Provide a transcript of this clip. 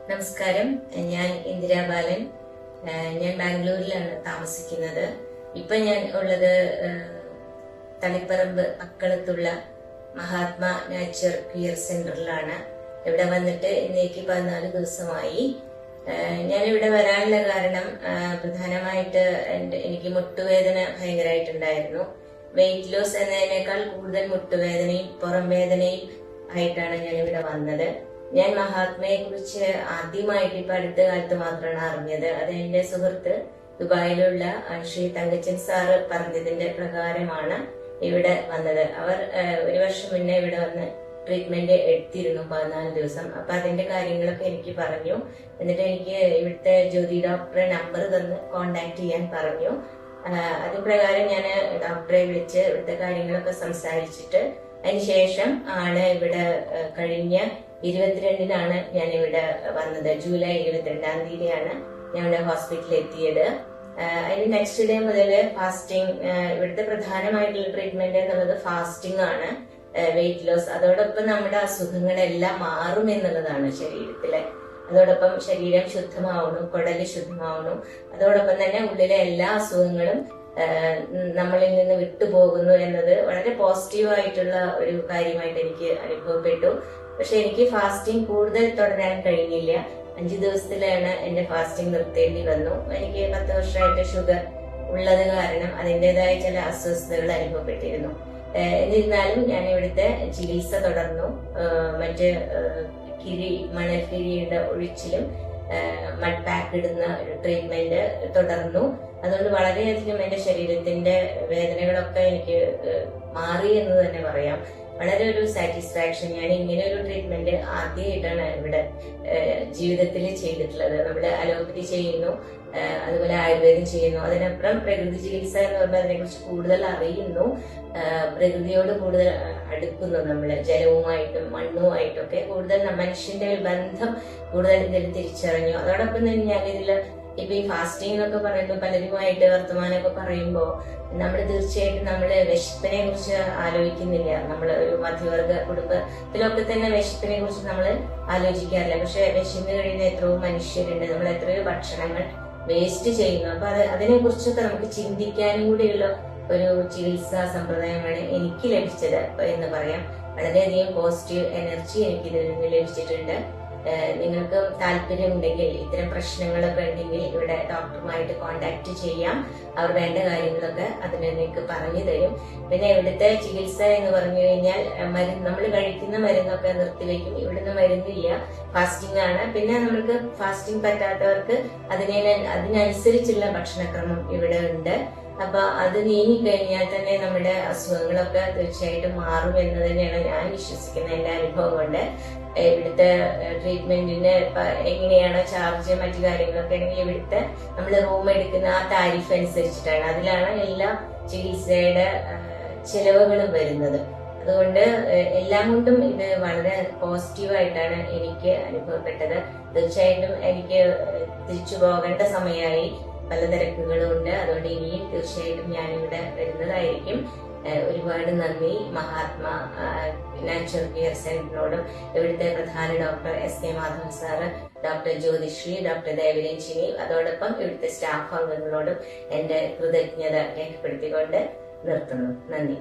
നമസ്കാരം. ഞാൻ ഇന്ദിരാ ബാലൻ. ഞാൻ ബാംഗ്ലൂരിലാണ് താമസിക്കുന്നത്. ഇപ്പൊ ഞാൻ ഉള്ളത് തളിപ്പറമ്പ് മക്കളത്തുള്ള മഹാത്മാ നാച്ചർ കെയർ സെന്ററിലാണ്. ഇവിടെ വന്നിട്ട് ഇന്നേക്ക് 14 ദിവസമായി. ഞാനിവിടെ വരാനുള്ള കാരണം പ്രധാനമായിട്ട് എനിക്ക് മുട്ടുവേദന ഭയങ്കരമായിട്ടുണ്ടായിരുന്നു. വെയിറ്റ് ലോസ് എന്നതിനേക്കാൾ കൂടുതൽ മുട്ടുവേദനയും പുറം വേദനയും ആയിട്ടാണ് ഞാനിവിടെ വന്നത്. ഞാൻ മഹാത്മയെ കുറിച്ച് ആദ്യമായിട്ട് ഇപ്പൊ അടുത്ത കാലത്ത് മാത്രമാണ് അറിഞ്ഞത്. അത് എന്റെ സുഹൃത്ത് ദുബായിലുള്ള ശ്രീ തങ്കച്ചൻ സാറ് പറഞ്ഞതിന്റെ പ്രകാരമാണ് ഇവിടെ വന്നത്. അവർ 1 വർഷം മുന്നേ ഇവിടെ വന്ന് ട്രീറ്റ്മെന്റ് എടുത്തിരുന്നു 14 ദിവസം. അപ്പൊ അതിന്റെ കാര്യങ്ങളൊക്കെ എനിക്ക് പറഞ്ഞു. എന്നിട്ട് എനിക്ക് ഇവിടുത്തെ ജ്യോതി ഡോക്ടറെ നമ്പർ തന്ന് കോണ്ടാക്ട് ചെയ്യാൻ പറഞ്ഞു. അതിന് പ്രകാരം ഞാൻ ഡോക്ടറെ വിളിച്ച് ഇവിടുത്തെ കാര്യങ്ങളൊക്കെ സംസാരിച്ചിട്ട് അതിനുശേഷം ആണ് ഇവിടെ കഴിഞ്ഞ 22-നാണ് ഞാൻ ഇവിടെ വന്നത്. ജൂലൈ 22-ാം തീയതിയാണ് ഞാൻ ഇവിടെ ഹോസ്പിറ്റലിൽ എത്തിയത്. അതിന് നെക്സ്റ്റ് ഡേ മുതൽ ഫാസ്റ്റിംഗ്, ഇവിടുത്തെ പ്രധാനമായിട്ടുള്ള ട്രീറ്റ്മെന്റ് എന്നുള്ളത് ഫാസ്റ്റിംഗ് ആണ്, വെയിറ്റ് ലോസ്. അതോടൊപ്പം നമ്മുടെ അസുഖങ്ങളെല്ലാം മാറും എന്നുള്ളതാണ് ശരീരത്തിലെ. അതോടൊപ്പം ശരീരം ശുദ്ധമാവണം, കുടല് ശുദ്ധമാവണം. അതോടൊപ്പം തന്നെ ഉള്ളിലെ എല്ലാ അസുഖങ്ങളും നമ്മളിൽ നിന്ന് വിട്ടുപോകുന്നു എന്നത് വളരെ പോസിറ്റീവായിട്ടുള്ള ഒരു കാര്യമായിട്ട് എനിക്ക് അനുഭവപ്പെട്ടു. പക്ഷെ എനിക്ക് ഫാസ്റ്റിംഗ് കൂടുതൽ തുടരാൻ കഴിഞ്ഞില്ല. 5 ദിവസത്തിലാണ് എന്റെ ഫാസ്റ്റിംഗ് നിർത്തേണ്ടി വന്നു. എനിക്ക് 10 വർഷമായിട്ട് ഷുഗർ ഉള്ളത് കാരണം അതിൻ്റെതായ ചില അസ്വസ്ഥതകൾ അനുഭവപ്പെട്ടിരുന്നു. എന്നിരുന്നാലും ഞാൻ ഇവിടുത്തെ ചികിത്സ തുടർന്നു. മറ്റ് മണൽക്കിഴിയുടെ ഒഴിച്ചിലും മഡ് പാക്ക് ഇടുന്ന ട്രീറ്റ്മെന്റ് തുടർന്നു. അതുകൊണ്ട് വളരെയധികം എന്റെ ശരീരത്തിന്റെ വേദനകളൊക്കെ എനിക്ക് മാറി എന്ന് തന്നെ പറയാം. വളരെ ഒരു സാറ്റിസ്ഫാക്ഷൻ. ഞാൻ ഇങ്ങനെ ഒരു ട്രീറ്റ്മെന്റ് ആദ്യമായിട്ടാണ് ഇവിടെ ജീവിതത്തിൽ ചെയ്തിട്ടുള്ളത്. നമ്മൾ അലോപ്പതി ചെയ്യുന്നു, അതുപോലെ ആയുർവേദം ചെയ്യുന്നു. അതിനപ്പുറം പ്രകൃതി ചികിത്സ എന്ന് പറഞ്ഞാൽ അതിനെ കുറിച്ച് കൂടുതൽ അറിയുന്നു, പ്രകൃതിയോട് കൂടുതൽ അടുക്കുന്നു. നമ്മള് ജലവുമായിട്ടും മണ്ണുമായിട്ടും ഒക്കെ കൂടുതൽ മനുഷ്യന്റെ ഒരു ബന്ധം കൂടുതൽ ഇതിൽ തിരിച്ചറിഞ്ഞു. അതോടൊപ്പം തന്നെ ഞാൻ ഇതില് ഇപ്പൊ ഈ ഫാസ്റ്റിംഗ് എന്നൊക്കെ പറയുമ്പോൾ പലരുമായിട്ട് വർത്തമാനമൊക്കെ പറയുമ്പോൾ നമ്മൾ തീർച്ചയായിട്ടും നമ്മള് വിശപ്പിനെ കുറിച്ച് ആലോചിക്കുന്നില്ല. നമ്മൾ ഒരു മധ്യവർഗ കുടുംബത്തിലൊക്കെ തന്നെ വിശപ്പിനെ കുറിച്ച് നമ്മൾ ആലോചിക്കാറില്ല. പക്ഷെ വിശന്ന് കഴിയുന്ന എത്രയോ മനുഷ്യരുണ്ട്, നമ്മൾ എത്രയോ ഭക്ഷണങ്ങൾ വേസ്റ്റ് ചെയ്യുന്നു. അപ്പൊ അതിനെ കുറിച്ചൊക്കെ നമുക്ക് ചിന്തിക്കാനും കൂടിയുള്ള ഒരു ചികിത്സാ സമ്പ്രദായമാണ് എനിക്ക് ലഭിച്ചത് എന്ന് പറയാം. വളരെയധികം പോസിറ്റീവ് എനർജി എനിക്ക് ഇതിൽ നിന്ന് ലഭിച്ചിട്ടുണ്ട്. നിങ്ങൾക്ക് താല്പര്യമുണ്ടെങ്കിൽ, ഇത്തരം പ്രശ്നങ്ങളൊക്കെ ഉണ്ടെങ്കിൽ ഇവിടെ ഡോക്ടറുമായിട്ട് കോണ്ടാക്ട് ചെയ്യാം. അവർ വേണ്ട കാര്യങ്ങളൊക്കെ അതിന് നിങ്ങൾക്ക് പറഞ്ഞു തരും. പിന്നെ ഇവിടുത്തെ ചികിത്സ എന്ന് പറഞ്ഞു കഴിഞ്ഞാൽ നമ്മൾ കഴിക്കുന്ന മരുന്നൊക്കെ നിർത്തിവെക്കും. ഇവിടുന്ന് മരുന്നില്ല, ഫാസ്റ്റിംഗ് ആണ്. പിന്നെ നമ്മൾക്ക് ഫാസ്റ്റിംഗ് പറ്റാത്തവർക്ക് അതിനനുസരിച്ചുള്ള ഭക്ഷണക്രമം ഇവിടെ ഉണ്ട്. അപ്പൊ അത് നീങ്ങിക്കഴിഞ്ഞാൽ തന്നെ നമ്മുടെ അസുഖങ്ങളൊക്കെ തീർച്ചയായിട്ടും മാറും എന്ന് തന്നെയാണ് ഞാൻ വിശ്വസിക്കുന്നത്. എന്റെ അനുഭവം കൊണ്ട് ഇവിടുത്തെ ട്രീറ്റ്മെന്റിന് എങ്ങനെയാണ് ചാർജ്, മറ്റു കാര്യങ്ങളൊക്കെ ആണെങ്കിൽ ഇവിടുത്തെ നമ്മൾ റൂം എടുക്കുന്ന ആ താരിഫ് അനുസരിച്ചിട്ടാണ്. അതിലാണ് എല്ലാ ചികിത്സയുടെ ചെലവുകളും വരുന്നത്. അതുകൊണ്ട് എല്ലാം കൊണ്ടും ഇത് വളരെ പോസിറ്റീവായിട്ടാണ് എനിക്ക് അനുഭവപ്പെട്ടത്. തീർച്ചയായിട്ടും എനിക്ക് തിരിച്ചു പോകേണ്ട സമയമായി, പല തിരക്കുകളും ഉണ്ട്. അതുകൊണ്ട് ഇനിയും തീർച്ചയായിട്ടും ഞാനിവിടെ വരുന്നതായിരിക്കും. ഒരുപാട് നന്ദി മഹാത്മാ നാച്ചർ കെയർ സെന്ററിനോടും ഇവിടുത്തെ പ്രധാന doctor SK Madhavan sir, doctor Jyothisree, doctor Devaranjini, അതോടൊപ്പം ഇവിടുത്തെ സ്റ്റാഫ് അംഗങ്ങളോടും എന്റെ കൃതജ്ഞത രേഖപ്പെടുത്തിക്കൊണ്ട് നിർത്തുന്നു. നന്ദി.